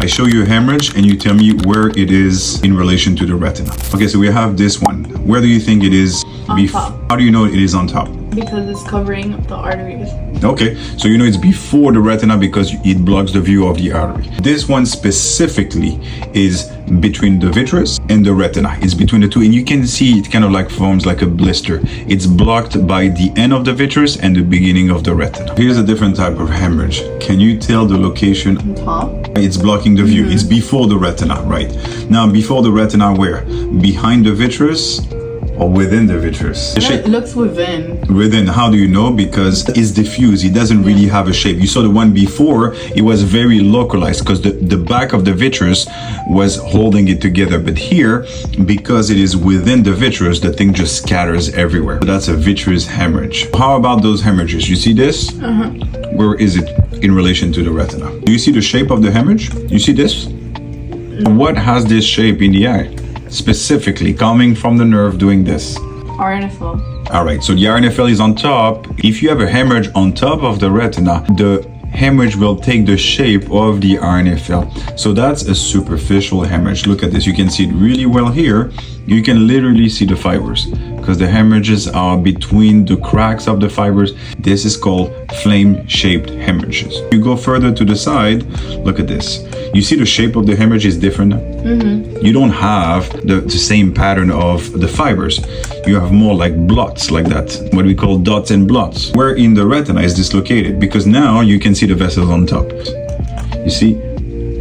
I show you a hemorrhage and you tell me where it is in relation to the retina. Okay, so we have this one. Where do you think it is? On top. How do you know it is on top? Because it's covering the arteries. Okay, so you know it's before the retina because it blocks the view of the artery. This one specifically is between the vitreous and the retina. It's between the two, and you can see it kind of like forms like a blister. It's blocked by the end of the vitreous and the beginning of the retina. Here's a different type of hemorrhage. Can you tell the location? On top. It's blocking the view. It's before the retina, right? Now, before the retina, where? Behind the vitreous or within the vitreous? It looks within. Within. How do you know? Because it's diffuse. It doesn't really have a shape. You saw the one before, it was very localized because the back of the vitreous was holding it together. But here, because it is within the vitreous, the thing just scatters everywhere. So that's a vitreous hemorrhage. How about those hemorrhages? You see this? Where is it in relation to the retina? Do you see the shape of the hemorrhage? You see this? What has this shape in the eye? Specifically coming from the nerve doing this. RNFL. All right, so the RNFL is on top. If you have a hemorrhage on top of the retina, the hemorrhage will take the shape of the RNFL. So that's a superficial hemorrhage. Look at this. You can see it really well here. You can literally see the fibers because the hemorrhages are between the cracks of the fibers. This is called flame-shaped hemorrhages. You go further to the side, look at this. You see the shape of the hemorrhage is different. You don't have the same pattern of the fibers. You have more like blots like that, what we call dots and blots. Where in the retina is this located? Because now you can see the vessels on top. You see,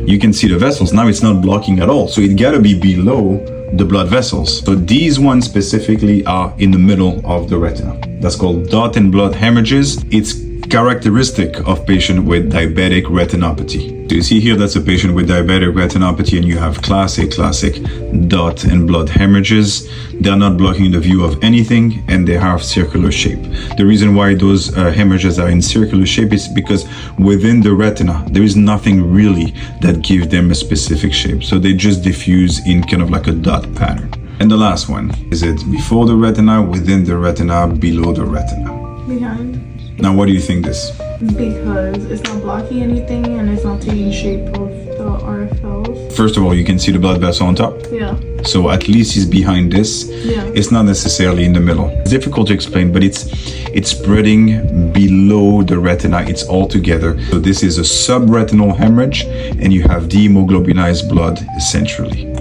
you can see the vessels. Now it's not blocking at all. So it gotta be below the blood vessels. So these ones specifically are in the middle of the retina. That's called dot and blood hemorrhages. It's characteristic of patient with diabetic retinopathy. So you see here, that's a patient with diabetic retinopathy, and you have classic dot and blood hemorrhages. They're not blocking the view of anything, and they have circular shape. The reason why those hemorrhages are in circular shape is because within the retina, there is nothing really that gives them a specific shape. So they just diffuse in kind of like a dot pattern. And the last one, is it before the retina, within the retina, below the retina? Behind. Now, what do you think this? Because it's not blocking anything and it's not taking shape of the RFLs. First of all, you can see the blood vessel on top. Yeah. So at least it's behind this. Yeah. It's not necessarily in the middle. It's difficult to explain, but it's spreading below the retina. It's all together. So this is a subretinal hemorrhage, and you have dehemoglobinized blood centrally.